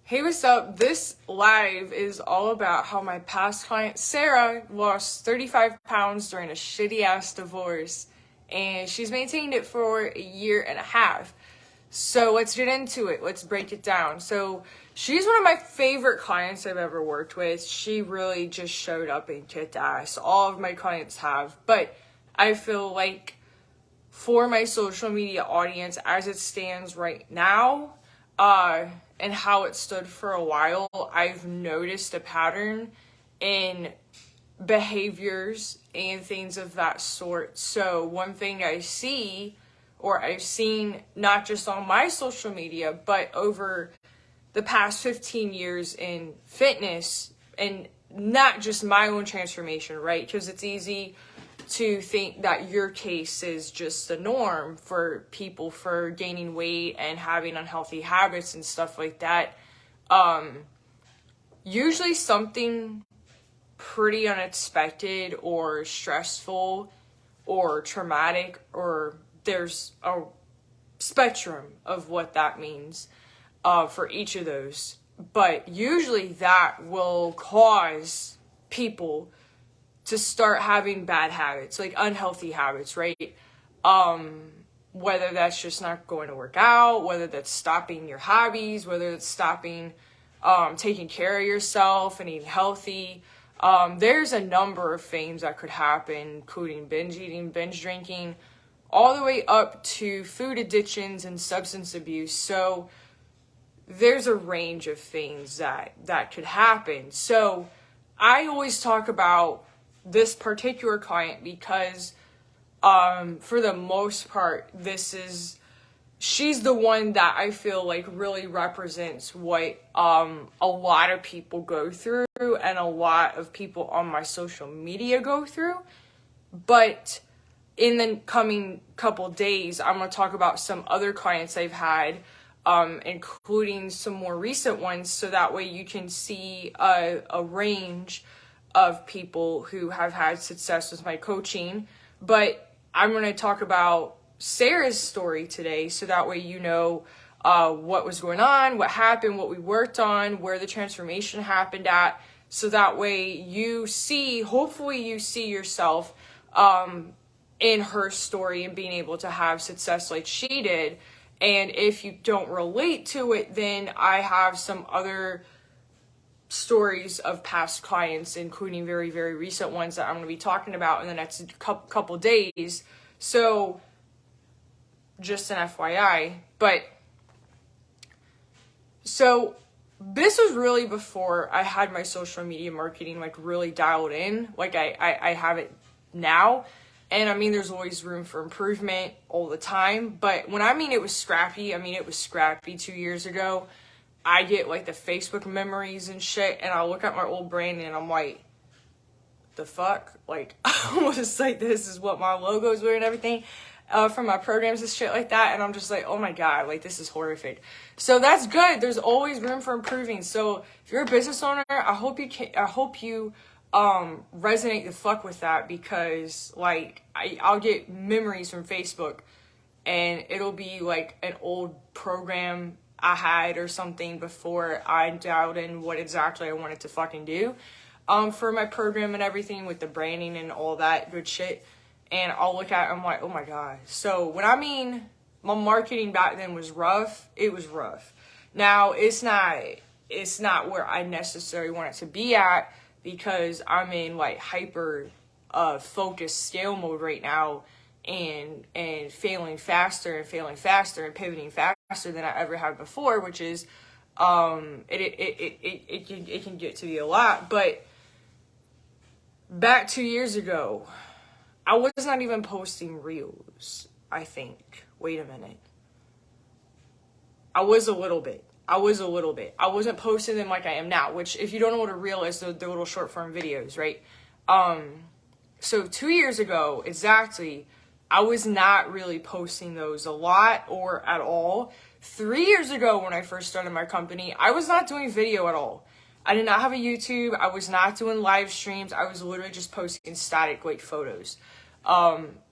Hey, what's up? This live is all about how my past client, Sarah, lost 35 pounds during a shitty-ass divorce, and she's maintained it for a year and a half. So let's get into it. Let's break it down. So she's one of my favorite clients I've ever worked with. She really just showed up and kicked ass. All of my clients have. But I feel like for my social media audience as it stands right now, and how it stood for a while, I've noticed a pattern in behaviors and things of that sort. So one thing I see, or I've seen not just on my social media, but over the past 15 years in fitness, and not just my own transformation, right? Because it's easy to think that your case is just the norm for people for gaining weight and having unhealthy habits and stuff like that. Usually something pretty unexpected or stressful or traumatic, or there's a spectrum of what that means for each of those. But usually that will cause people to start having bad habits, like unhealthy habits, right? Whether that's just not going to work out, whether that's stopping your hobbies, whether it's stopping taking care of yourself and eating healthy. There's a number of things that could happen, including binge eating, binge drinking, all the way up to food addictions and substance abuse. So there's a range of things that could happen. So I always talk about this particular client because for the most part, she's the one that I feel like really represents what a lot of people go through and a lot of people on my social media go through. But in the coming couple days, I'm going to talk about some other clients I've had, including some more recent ones, so that way you can see a range of people who have had success with my coaching. But I'm going to talk about Sarah's story today, so that way you know what was going on, what happened, what we worked on, where the transformation happened at, so that way you see, hopefully you see yourself in her story and being able to have success like she did. And if you don't relate to it, then I have some other stories of past clients, including very, very recent ones that I'm going to be talking about in the next couple days. So just an FYI. But so this was really before I had my social media marketing like really dialed in, like I have it now. And I mean, there's always room for improvement all the time. But when I mean it was scrappy, I mean it was scrappy 2 years ago. I get like the Facebook memories and shit, and I look at my old brand and I'm like, the fuck? Like, I was like, this is what my logos were and everything from my programs and shit like that. And I'm just like, oh my God, like this is horrific. So that's good. There's always room for improving. So if you're a business owner, I hope you resonate the fuck with that, because like I'll get memories from Facebook and it'll be like an old program I had or something before I dialed in what exactly I wanted to fucking do for my program and everything with the branding and all that good shit. And I'll look at it, I'm like, oh my God. So when I mean my marketing back then was rough, it was rough. Now it's not where I necessarily want it to be at, because I'm in like hyper focused scale mode right now, and failing faster and pivoting faster than I ever have before, which is it can get to be a lot. But back 2 years ago, I was not even posting reels, I think. Wait a minute. I was a little bit. I wasn't posting them like I am now, which if you don't know what a reel is, they're little short form videos, right? So 2 years ago, exactly, I was not really posting those a lot or at all. 3 years ago, when I first started my company, I was not doing video at all. I did not have a YouTube. I was not doing live streams. I was literally just posting static like photos.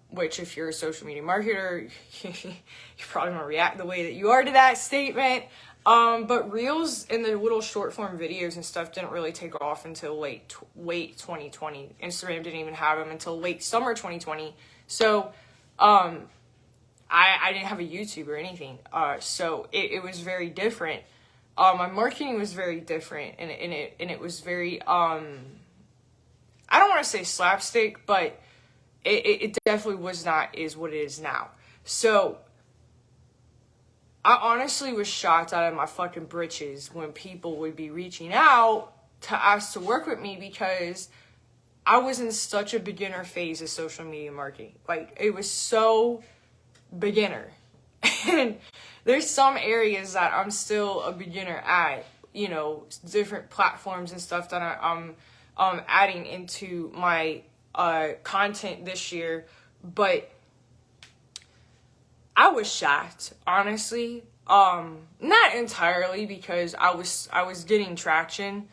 Which if you're a social media marketer, you probably want to react the way that you are to that statement. But Reels and the little short form videos and stuff didn't really take off until late 2020. Instagram didn't even have them until late summer 2020. So, I didn't have a YouTube or anything. So it was very different. My marketing was very different, and it was very, I don't want to say slapstick, but it definitely was not is what it is now. So I honestly was shocked out of my fucking britches when people would be reaching out to ask to work with me, because I was in such a beginner phase of social media marketing. Like, it was so beginner. And there's some areas that I'm still a beginner at, you know, different platforms and stuff that I'm adding into my content this year. But I was shocked, honestly. Not entirely, because I was getting traction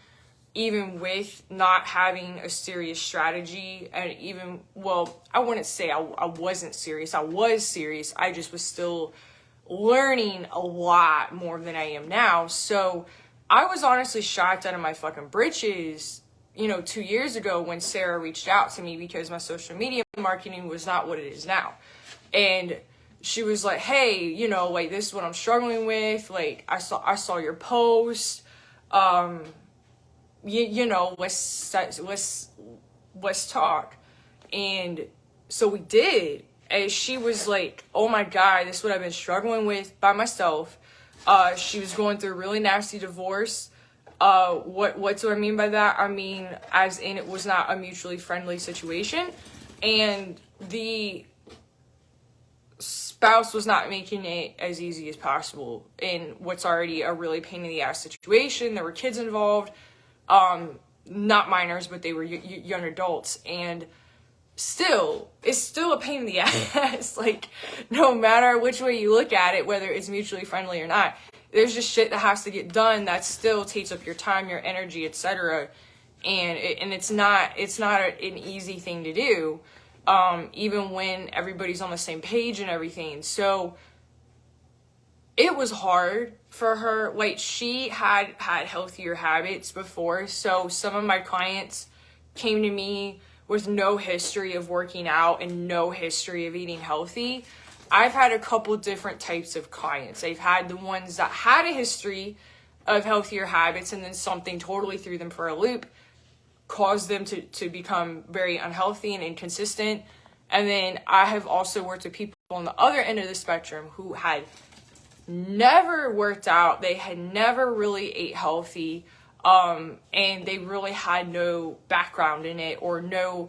even with not having a serious strategy. And even, well, I wouldn't say I wasn't serious. I was serious. I just was still learning a lot more than I am now. So I was honestly shocked out of my fucking britches, you know, 2 years ago when Sarah reached out to me, because my social media marketing was not what it is now. And she was like, hey, you know, like, this is what I'm struggling with. Like, I saw your post. You know, let's talk. And so we did. And she was like, oh my God, this is what I've been struggling with by myself. She was going through a really nasty divorce. What do I mean by that? I mean, as in, it was not a mutually friendly situation. And the spouse was not making it as easy as possible in what's already a really pain in the ass situation. There were kids involved, not minors, but they were young adults, and it's still a pain in the ass. Like, no matter which way you look at it, whether it's mutually friendly or not, there's just shit that has to get done that still takes up your time, your energy, etc. And it's not an easy thing to do. Even when everybody's on the same page and everything. So it was hard for her. Like, she had healthier habits before. So some of my clients came to me with no history of working out and no history of eating healthy. I've had a couple different types of clients. I've had the ones that had a history of healthier habits, and then something totally threw them for a loop, caused them to become very unhealthy and inconsistent. And then I have also worked with people on the other end of the spectrum who had never worked out. They had never really ate healthy. And they really had no background in it, or no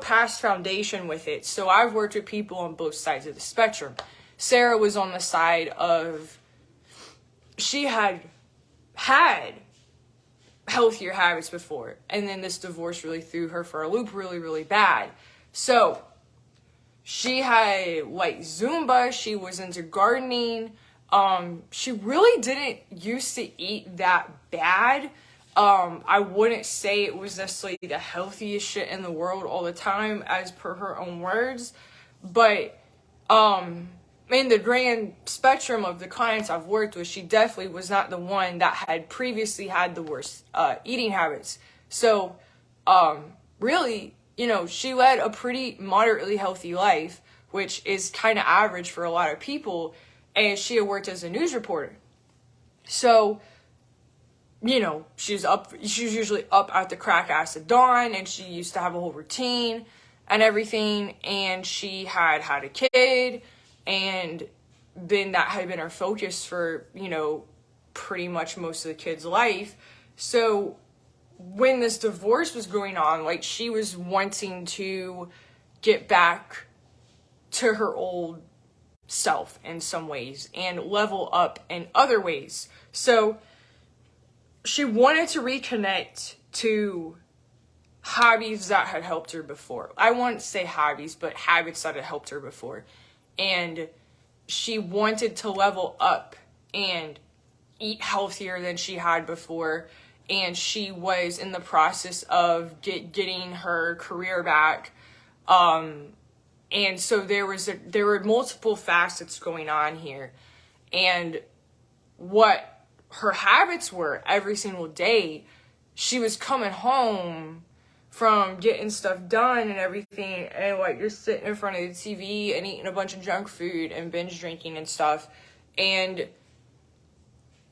past foundation with it. So I've worked with people on both sides of the spectrum. Sarah was on the side of, she had healthier habits before, and then this divorce really threw her for a loop really, really bad. So she had like Zumba, she was into gardening. She really didn't used to eat that bad. I wouldn't say it was necessarily the healthiest shit in the world all the time, as per her own words. But in the grand spectrum of the clients I've worked with, she definitely was not the one that had previously had the worst eating habits. So really, you know, she led a pretty moderately healthy life, which is kind of average for a lot of people. And she had worked as a news reporter. So, you know, she was usually up at the crack ass of dawn, and she used to have a whole routine and everything. And she had a kid, and then that had been her focus for, you know, pretty much most of the kid's life. So when this divorce was going on, like, she was wanting to get back to her old self in some ways and level up in other ways. So she wanted to reconnect to hobbies that had helped her before. I wouldn't say hobbies, but habits that had helped her before. And she wanted to level up and eat healthier than she had before. And she was in the process of getting her career back. And so there were multiple facets going on here. And what her habits were every single day. She was coming home from getting stuff done and everything, and like you're sitting in front of the TV and eating a bunch of junk food and binge drinking and stuff, and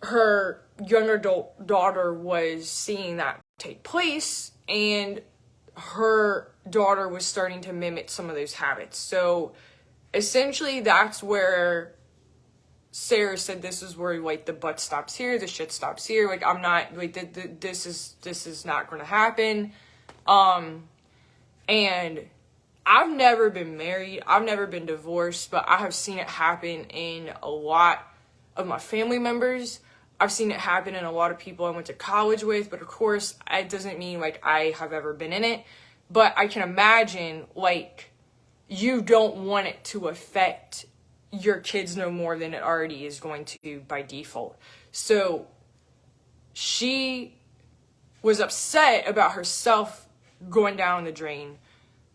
her younger daughter was seeing that take place, and her daughter was starting to mimic some of those habits. So essentially that's where Sarah said, this is where like the butt stops here, the shit stops here, like I'm not like this is not gonna happen. And I've never been married, I've never been divorced, but I have seen it happen in a lot of my family members. I've seen it happen in a lot of people I went to college with, but of course, it doesn't mean like I have ever been in it. But I can imagine like you don't want it to affect your kids no more than it already is going to by default. So she was upset about herself going down the drain,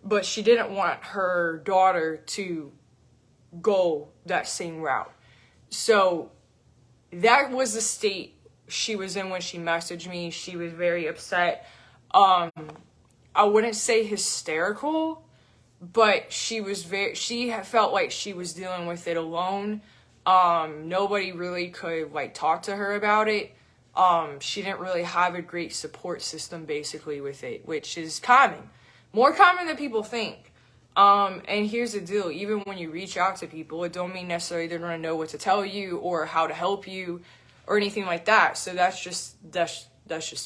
but she didn't want her daughter to go that same route. So that was the state she was in when she messaged me. She was very upset. I wouldn't say hysterical, but she felt like she was dealing with it alone. Nobody really could like talk to her about it. She didn't really have a great support system basically with it, which is common. More common than people think. And here's the deal, even when you reach out to people, it don't mean necessarily they're going to know what to tell you or how to help you or anything like that. So that's just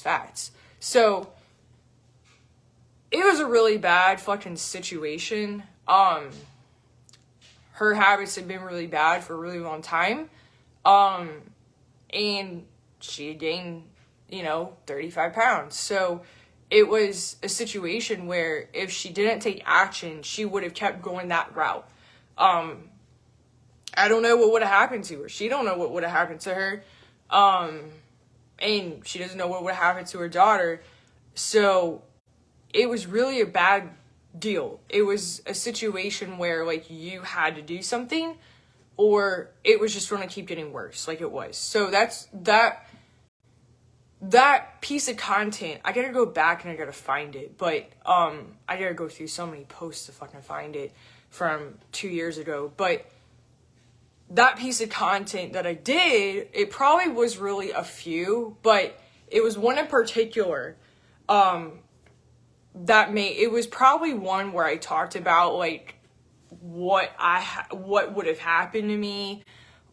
facts. So it was a really bad fucking situation. Her habits had been really bad for a really long time. And she had gained, 35 pounds. So it was a situation where if she didn't take action, she would have kept going that route. I don't know what would have happened to her. She don't know what would have happened to her. And she doesn't know what would have happened to her daughter. So it was really a bad deal. It was a situation where like you had to do something or it was just going to keep getting worse like it was. So that piece of content, I gotta go back and I gotta find it, but I gotta go through so many posts to fucking find it from 2 years ago. But that piece of content that I did, it probably was really a few, but it was one in particular it was probably one where I talked about like what would have happened to me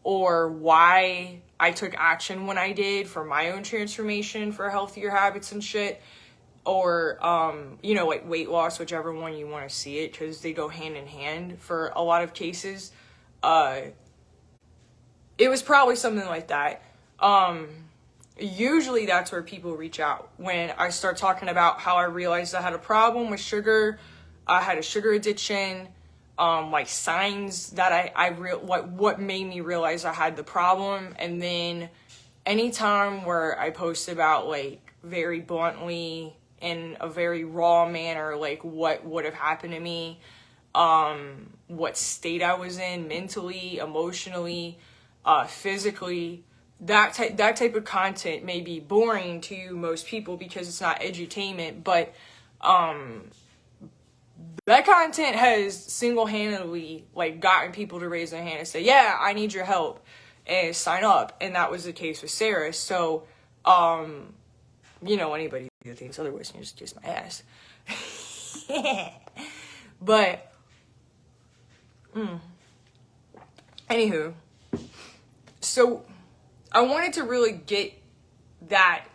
or why I took action when I did for my own transformation for healthier habits and shit, or like weight loss, whichever one you want to see it, because they go hand in hand for a lot of cases. It was probably something like that. Usually that's where people reach out when I start talking about how I realized I had a problem with sugar. I had a sugar addiction. Like signs that what made me realize I had the problem. And then anytime where I post about like very bluntly in a very raw manner, like what would have happened to me, what state I was in mentally, emotionally, physically, that type of content may be boring to most people because it's not edutainment, but that content has single-handedly like gotten people to raise their hand and say, yeah, I need your help and sign up. And that was the case with Sarah. So anybody who thinks otherwise can just kiss my ass. But anywho, so I wanted to really get that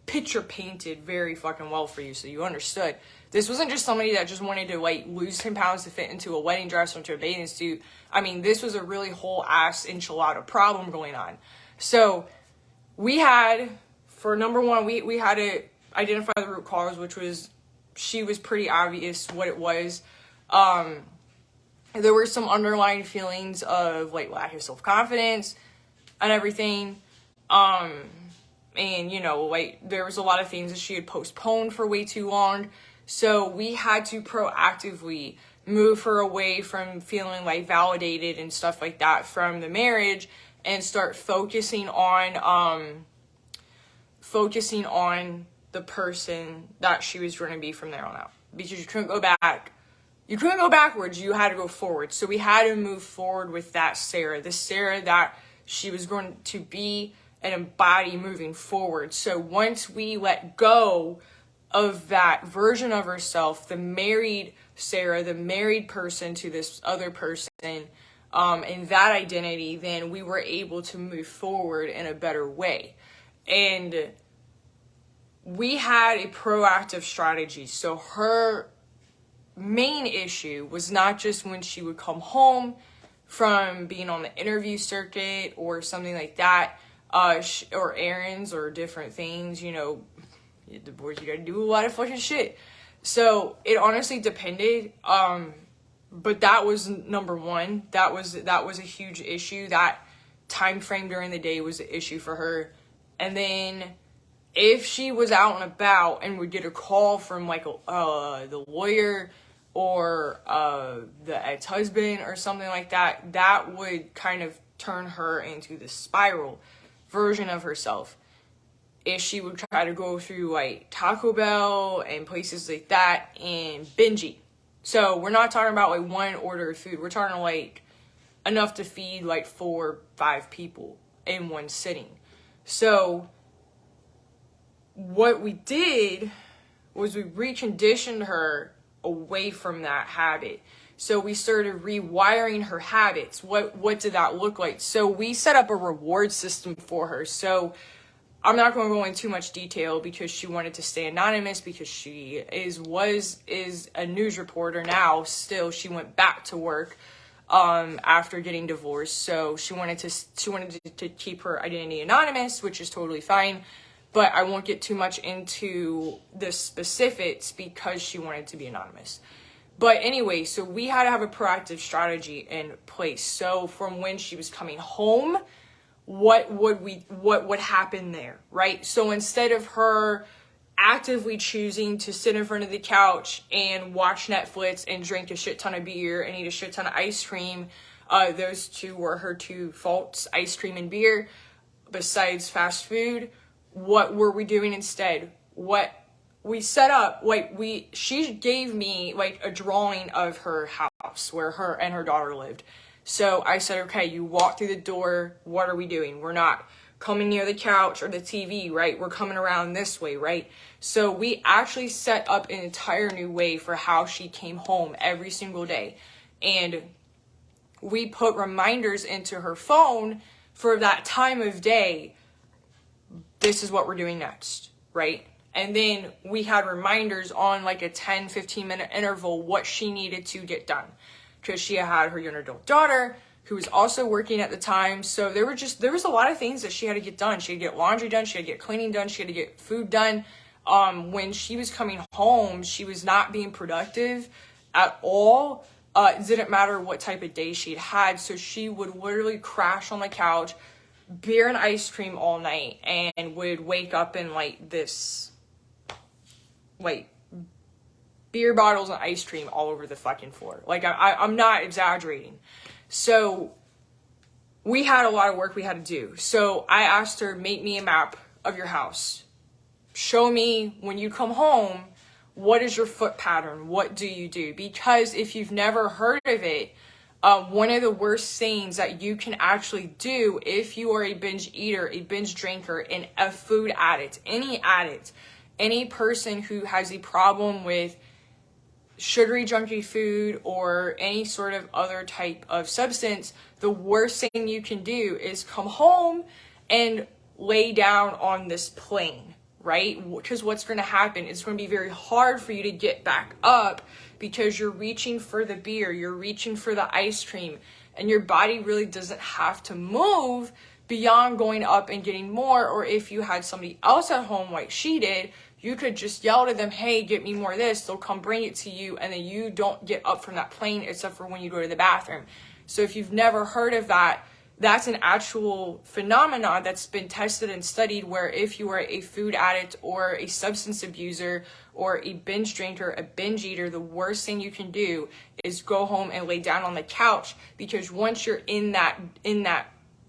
picture painted very fucking well for you so you understood. This wasn't just somebody that just wanted to like lose 10 pounds to fit into a wedding dress or into a bathing suit. I mean, this was a really whole ass enchilada problem going on. So we had, for number one, we had to identify the root cause, which was, she was pretty obvious what it was. There were some underlying feelings of like lack of self-confidence and everything. And like there was a lot of things that she had postponed for way too long. So we had to proactively move her away from feeling like validated and stuff like that from the marriage and start focusing on the person that she was going to be from there on out, because you couldn't go back. You couldn't go backwards. You had to go forward. So we had to move forward with that Sarah, the Sarah that she was going to be and embody moving forward. So once we let go of that version of herself, the married Sarah, the married person to this other person, and that identity, then we were able to move forward in a better way. And we had a proactive strategy. So her main issue was not just when she would come home from being on the interview circuit or something like that, or errands or different things, you know, the boys, you gotta do a lot of fucking shit. So it honestly depended, but that was number one. That was a huge issue. That time frame during the day was an issue for her. And then if she was out and about and would get a call from like the lawyer or the ex-husband or something like that, that would kind of turn her into the spiral version of herself. If she would try to go through like Taco Bell and places like that and binge eat. So we're not talking about like one order of food. We're talking like enough to feed like 4 or 5 people in one sitting. So what we did was we reconditioned her away from that habit. So we started rewiring her habits. What did that look like? So we set up a reward system for her. So I'm not going to go into too much detail because she wanted to stay anonymous, because she is a news reporter now. Still, she went back to work after getting divorced. So she wanted to keep her identity anonymous, which is totally fine. But I won't get too much into the specifics because she wanted to be anonymous. But anyway, so we had to have a proactive strategy in place. So from when she was coming home, what would happen there, right? So instead of her actively choosing to sit in front of the couch and watch Netflix and drink a shit ton of beer and eat a shit ton of ice cream, those two were her two faults, ice cream and beer, besides fast food. What were we doing instead? What we set up, she gave me like a drawing of her house where her and her daughter lived. So I said, okay, you walk through the door. What are we doing? We're not coming near the couch or the TV, right? We're coming around this way, right? So we actually set up an entire new way for how she came home every single day. And we put reminders into her phone for that time of day. This is what we're doing next, right? And then we had reminders on like a 10, 15-minute interval what she needed to get done. Because she had her young adult daughter who was also working at the time. So there was a lot of things that she had to get done. She had to get laundry done. She had to get cleaning done. She had to get food done. When she was coming home, she was not being productive at all. It didn't matter what type of day she'd had. So she would literally crash on the couch, beer and ice cream all night, and would wake up in like this, like, beer bottles and ice cream all over the fucking floor. Like, I'm not exaggerating. So we had a lot of work we had to do. So I asked her, make me a map of your house. Show me when you come home, what is your foot pattern? What do you do? Because if you've never heard of it, one of the worst things that you can actually do if you are a binge eater, a binge drinker, and a food addict, any person who has a problem with sugary, junky food or any sort of other type of substance, the worst thing you can do is come home and lay down on this plane, right? Because what's going to happen, it's going to be very hard for you to get back up because you're reaching for the beer, you're reaching for the ice cream, and your body really doesn't have to move beyond going up and getting more. Or if you had somebody else at home like she did, you could just yell to them, hey, get me more of this. They'll come bring it to you, and then you don't get up from that plane except for when you go to the bathroom. So if you've never heard of that, that's an actual phenomenon that's been tested and studied, where if you are a food addict or a substance abuser or a binge drinker, a binge eater, the worst thing you can do is go home and lay down on the couch, because once you're in that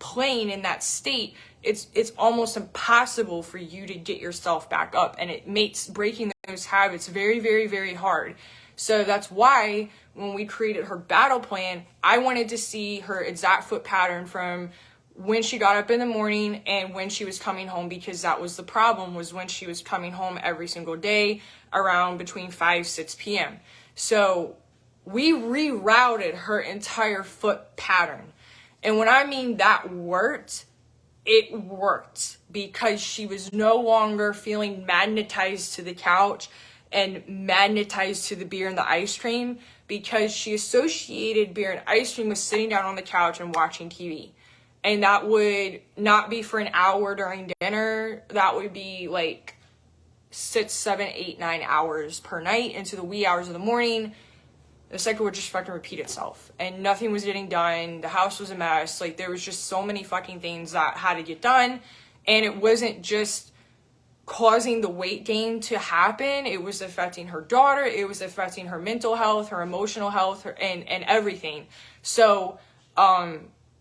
playing in that state, it's almost impossible for you to get yourself back up, and it makes breaking those habits very, very, very hard. So that's why when we created her battle plan, I wanted to see her exact foot pattern from when she got up in the morning and when she was coming home, because that was the problem, was when she was coming home every single day around between 5-6 p.m. So we rerouted her entire foot pattern. And when I mean that worked, it worked, because she was no longer feeling magnetized to the couch and magnetized to the beer and the ice cream, because she associated beer and ice cream with sitting down on the couch and watching TV. And that would not be for an hour during dinner. That would be like 6, 7, 8, 9 hours per night into the wee hours of the morning. The cycle would just fucking repeat itself. And nothing was getting done. The house was a mess. Like, there was just so many fucking things that had to get done. And it wasn't just causing the weight gain to happen. It was affecting her daughter. It was affecting her mental health, her emotional health, and everything. So,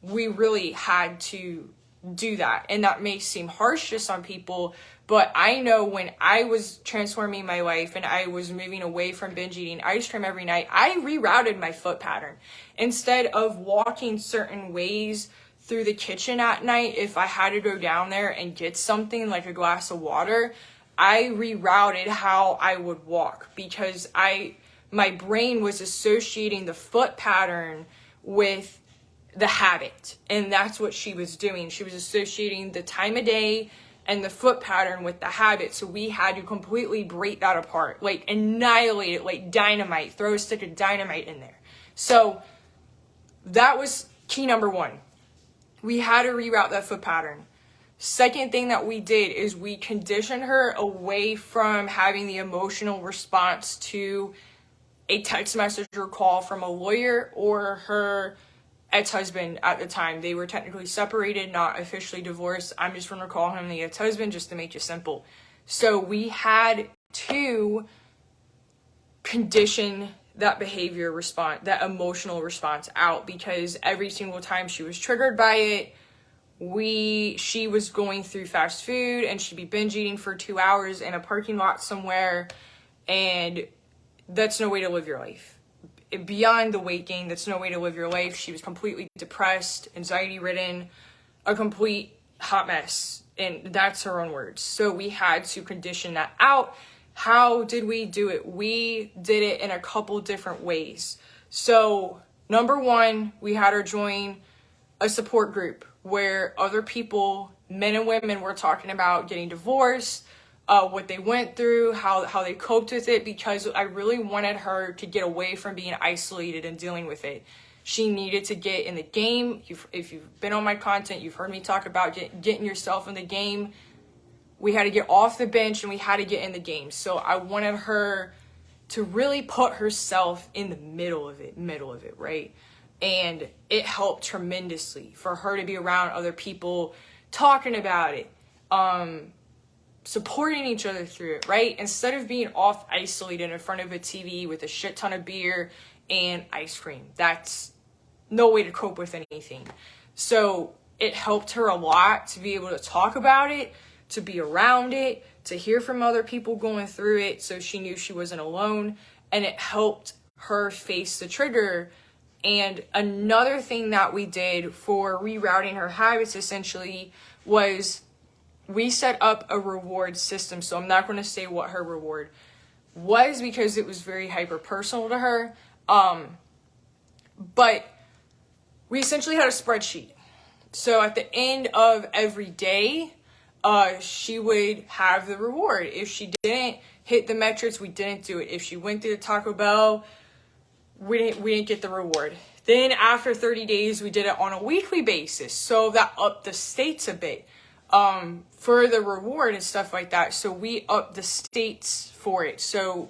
we really had to do that. And that may seem harsh to some people, but I know when I was transforming my life and I was moving away from binge eating ice cream every night, I rerouted my foot pattern. Instead of walking certain ways through the kitchen at night, if I had to go down there and get something like a glass of water, I rerouted how I would walk, because my brain was associating the foot pattern with the habit. And that's what she was doing. She was associating the time of day and the foot pattern with the habit. So we had to completely break that apart, like annihilate it, like dynamite, throw a stick of dynamite in there. So that was key number 1. We had to reroute that foot pattern. Second thing that we did is we conditioned her away from having the emotional response to a text message or call from a lawyer or her ex-husband at the time. They were technically separated, not officially divorced. I'm just going to call him the ex-husband just to make it simple. So we had to condition that behavior response, that emotional response out, because every single time she was triggered by it, she was going through fast food and she'd be binge eating for 2 hours in a parking lot somewhere, and that's no way to live your life. Beyond the weight gain, that's no way to live your life. She was completely depressed, anxiety ridden, a complete hot mess, and that's her own words. So we had to condition that out. How did we do it? We did it in a couple different ways. So number 1, we had her join a support group where other people, men and women, were talking about getting divorced, what they went through, how they coped with it, because I really wanted her to get away from being isolated and dealing with it. She needed to get in the game. If you've been on my content, you've heard me talk about getting yourself in the game. We had to get off the bench and we had to get in the game. So I wanted her to really put herself in the middle of it, right? And it helped tremendously for her to be around other people talking about it, supporting each other through it, right? Instead of being off isolated in front of a TV with a shit ton of beer and ice cream. That's no way to cope with anything. So it helped her a lot to be able to talk about it, to be around it, to hear from other people going through it, so she knew she wasn't alone, and it helped her face the trigger. And another thing that we did for rerouting her habits essentially was we set up a reward system. So I'm not going to say what her reward was because it was very hyper personal to her. But we essentially had a spreadsheet. So at the end of every day, she would have the reward. If she didn't hit the metrics, we didn't do it. If she went through the Taco Bell, we didn't get the reward. Then after 30 days, we did it on a weekly basis. So that upped the stakes a bit for the reward and stuff like that. So we upped the stakes for it. So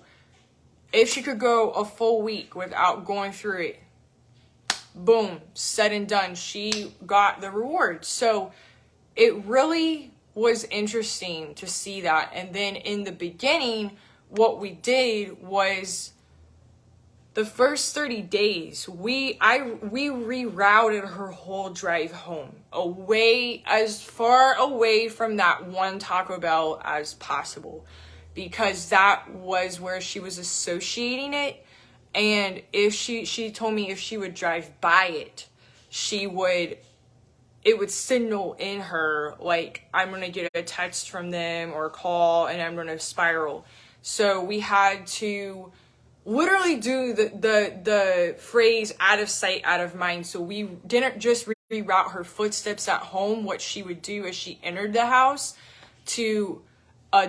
if she could go a full week without going through it, boom, said and done, she got the reward. So it really was interesting to see that. And then in the beginning, what we did was the first 30 days, we rerouted her whole drive home away, as far away from that one Taco Bell as possible, because that was where she was associating it. And if she told me if she would drive by it, it would signal in her, like, I'm going to get a text from them or a call and I'm going to spiral. So we had to literally do the phrase out of sight, out of mind. So we didn't just reroute her footsteps at home, what she would do as she entered the house, to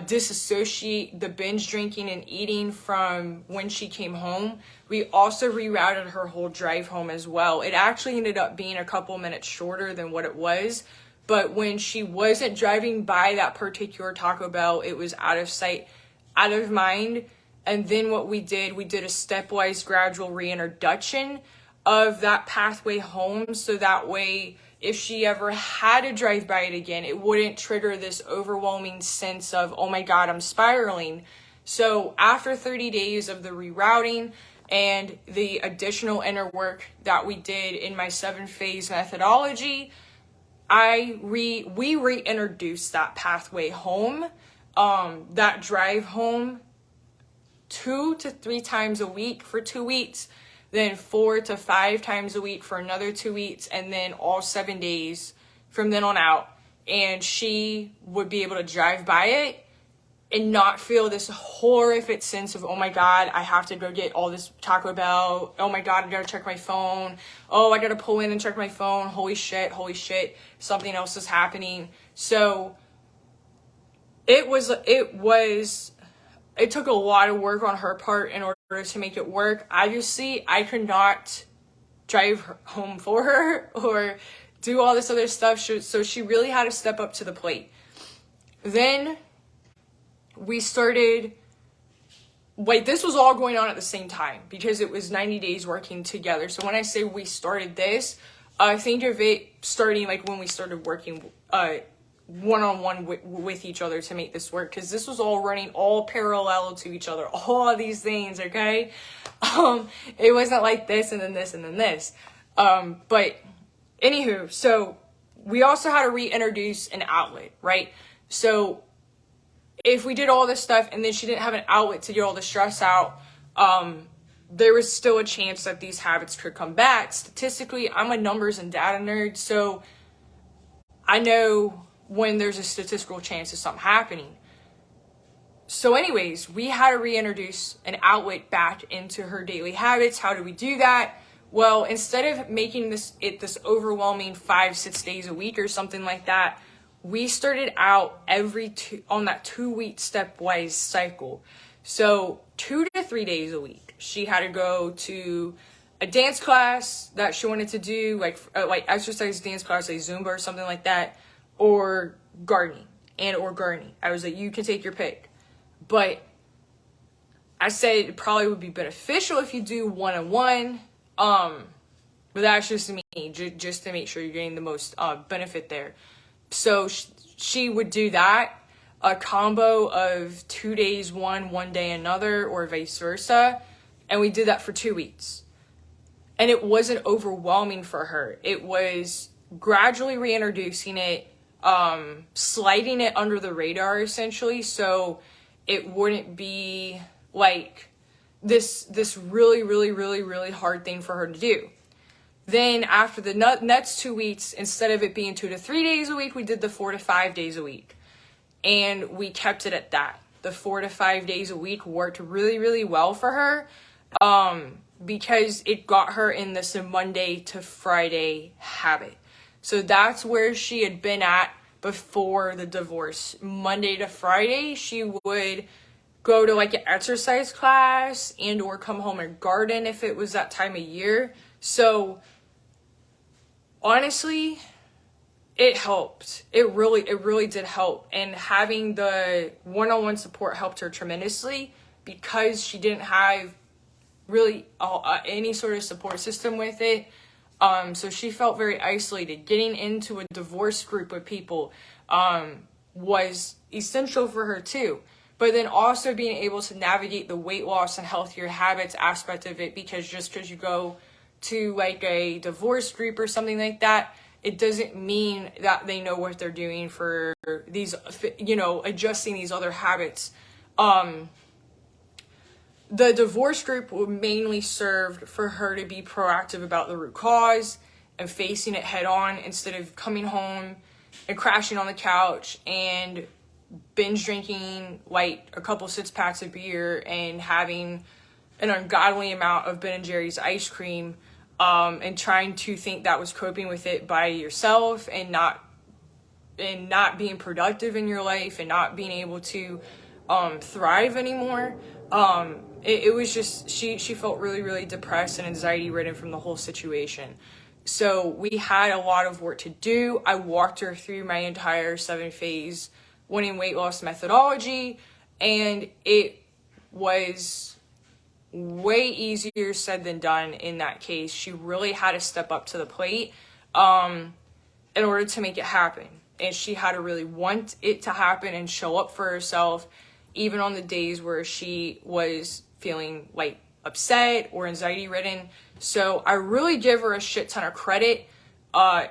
disassociate the binge drinking and eating from when she came home. We also rerouted her whole drive home as well. It actually ended up being a couple minutes shorter than what it was, but when she wasn't driving by that particular Taco Bell, it was out of sight, out of mind. And then what we did a stepwise gradual reintroduction of that pathway home, so that way if she ever had to drive by it again, it wouldn't trigger this overwhelming sense of, oh my God, I'm spiraling. So after 30 days of the rerouting and the additional inner work that we did in my 7-phase methodology, we reintroduced that pathway home, that drive home 2 to 3 times a week for 2 weeks, then 4 to 5 times a week for another 2 weeks, and then all 7 days from then on out. And she would be able to drive by it and not feel this horrific sense of, oh my God, I have to go get all this Taco Bell. Oh my God, I gotta check my phone. Oh, I gotta pull in and check my phone. Holy shit, something else is happening. So it took a lot of work on her part in order to make it work. Obviously, I could not drive home for her or do all this other stuff, so she really had to step up to the plate. Then we started, this was all going on at the same time because it was 90 days working together. So when I say we started this, think of it starting like when we started working one-on-one with each other to make this work, because this was all running all parallel to each other, all of these things, okay? It wasn't like this and then this and then this. But anywho, so we also had to reintroduce an outlet, right? So if we did all this stuff and then she didn't have an outlet to get all the stress out, there was still a chance that these habits could come back. Statistically, I'm a numbers and data nerd, so I know when there's a statistical chance of something happening. So anyways, we had to reintroduce an outlet back into her daily habits. How do we do that? Well, instead of making this overwhelming 5-6 days a week or something like that, we started out on that 2-week stepwise cycle. So 2 to 3 days a week, she had to go to a dance class that she wanted to do, like exercise dance class, like Zumba or something like that, or gardening. I was like, you can take your pick. But I said it probably would be beneficial if you do one-on-one. But that's just me, just to make sure you're getting the most benefit there. So she would do that, a combo of 2 days one day another, or vice versa. And we did that for 2 weeks. And it wasn't overwhelming for her. It was gradually reintroducing it, sliding it under the radar, essentially, so it wouldn't be like this really hard thing for her to do. Then after the next 2 weeks, instead of it being 2 to 3 days a week, we did the 4 to 5 days a week. And we kept it at that. The 4 to 5 days a week worked really well for her, because it got her in this Monday to Friday habit. So that's where she had been at before the divorce. Monday to Friday, she would go to like an exercise class and or come home and garden if it was that time of year. So honestly, it helped. It really did help. And having the one-on-one support helped her tremendously, because she didn't have really any sort of support system with it. So she felt very isolated. Getting into a divorce group with people was essential for her too. but then also being able to navigate the weight loss and healthier habits aspect of it, because just because you go to like a divorce group or something like that, it doesn't mean that they know what they're doing for these, you know, adjusting these other habits. The divorce group mainly served for her to be proactive about the root cause and facing it head on, instead of coming home and crashing on the couch and binge drinking like a couple 6-packs of beer and having an ungodly amount of Ben & Jerry's ice cream, and trying to think that was coping with it by yourself, and not being productive in your life, and not being able to thrive anymore. It was just, she felt really, really depressed and anxiety ridden from the whole situation. So we had a lot of work to do. I walked her through my entire 7-phase winning weight loss methodology, and it was way easier said than done in that case. She really had to step up to the plate in order to make it happen. And she had to really want it to happen and show up for herself, even on the days where she was feeling like upset or anxiety ridden. So I really give her a shit ton of credit.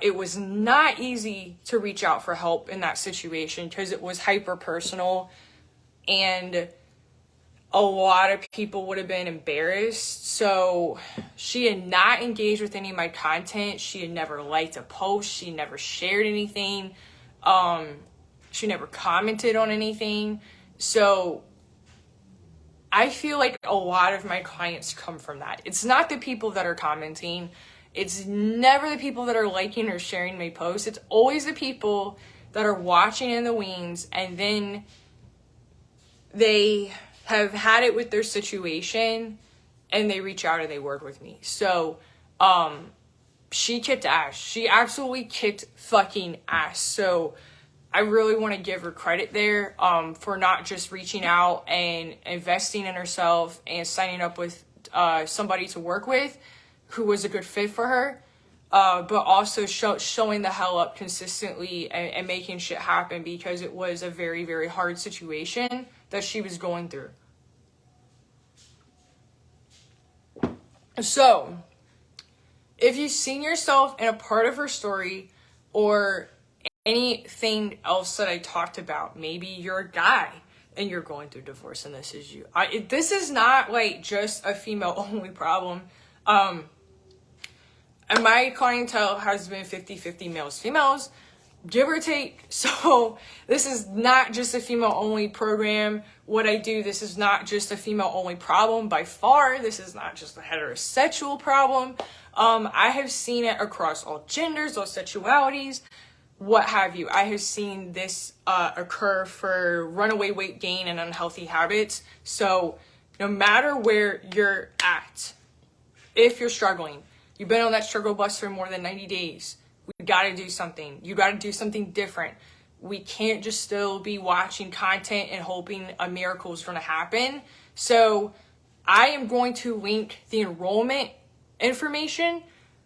It was not easy to reach out for help in that situation, because it was hyper personal, and a lot of people would have been embarrassed. So she had not engaged with any of my content. She had never liked a post. She never shared anything. She never commented on anything. So I feel like a lot of my clients come from that. It's not the people that are commenting. It's never the people that are liking or sharing my posts. It's always the people that are watching in the wings, and then they have had it with their situation and they reach out and they work with me. So she kicked ass. She absolutely kicked fucking ass. So I really want to give her credit there, for not just reaching out and investing in herself and signing up with somebody to work with who was a good fit for her, but also showing the hell up consistently and making shit happen, because it was a very, very hard situation that she was going through. So if you've seen yourself in a part of her story, or anything else that I talked about, maybe you're a guy and you're going through divorce and this is you. This is not like just a female only problem. And my clientele has been 50-50 males, females, give or take. So this is not just a female only program. What I do, this is not just a female only problem by far. This is not just a heterosexual problem. I have seen it across all genders, all sexualities, what have you. I have seen this occur for runaway weight gain and unhealthy habits. So no matter where you're at, if you're struggling, you've been on that struggle bus for more than 90 days, we got to do something. You got to do something different. We can't just still be watching content and hoping a miracle is going to happen. So I am going to link the enrollment information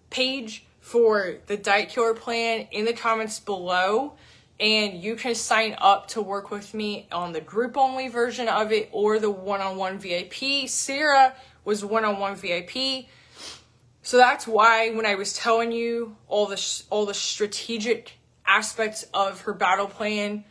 page for the Diet Killer plan in the comments below, and you can sign up to work with me on the group only version of it or the one-on-one VIP. Sarah was one-on-one VIP. So that's why when I was telling you all the strategic aspects of her battle plan,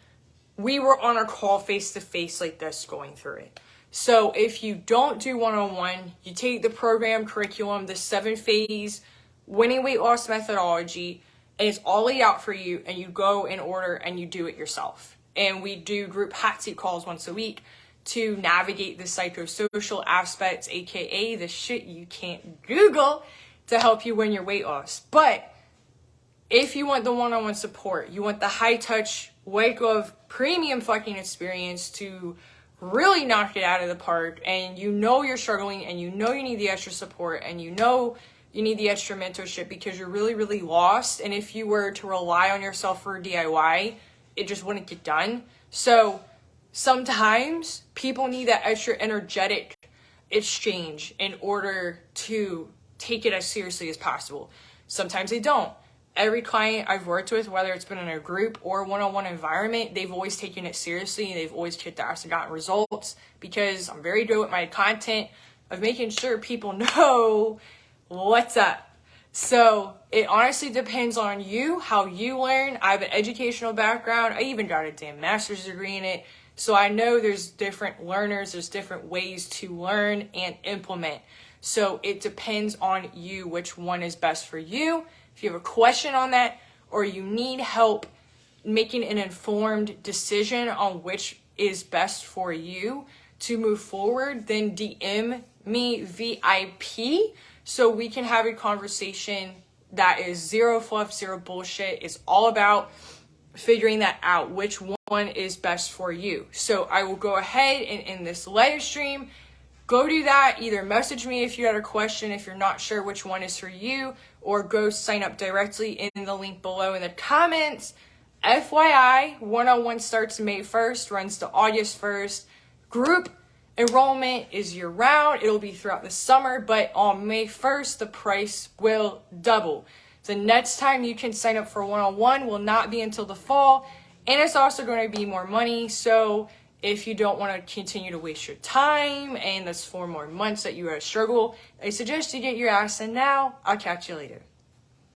we were on a call face-to-face like this going through it. So if you don't do one-on-one, you take the program curriculum, the 7-phase winning weight loss methodology, and it's all laid out for you, and you go in order and you do it yourself. And we do group hot seat calls once a week to navigate the psychosocial aspects, aka the shit you can't Google, to help you win your weight loss. But if you want the one-on-one support, you want the high-touch, white glove, premium fucking experience to really knock it out of the park, and you know you're struggling, and you know you need the extra support, and you know you need the extra mentorship because you're really, really lost, and if you were to rely on yourself for DIY, it just wouldn't get done. So sometimes people need that extra energetic exchange in order to take it as seriously as possible. Sometimes they don't. every client I've worked with, whether it's been in a group or one-on-one environment, they've always taken it seriously, and they've always kicked ass and gotten results, because I'm very good with my content of making sure people know what's up. So it honestly depends on you, how you learn. I have an educational background. I even got a damn master's degree in it. So I know there's different learners, there's different ways to learn and implement. So it depends on you, which one is best for you. If you have a question on that, or you need help making an informed decision on which is best for you to move forward, then DM me VIP so we can have a conversation that is zero fluff, zero bullshit. It's all about figuring that out, which one is best for you. So I will go ahead and in this live stream, go do that. Either message me if you had a question, if you're not sure which one is for you, or go sign up directly in the link below in the comments. FYI, one-on-one starts May 1st, runs to August 1st. Group enrollment is year-round. It'll be throughout the summer, but on May 1st, the price will double. The next time you can sign up for one-on-one will not be until the fall, and it's also going to be more money. So if you don't want to continue to waste your time, and that's 4 more months that you are struggle, I suggest you get your ass in now. I'll catch you later.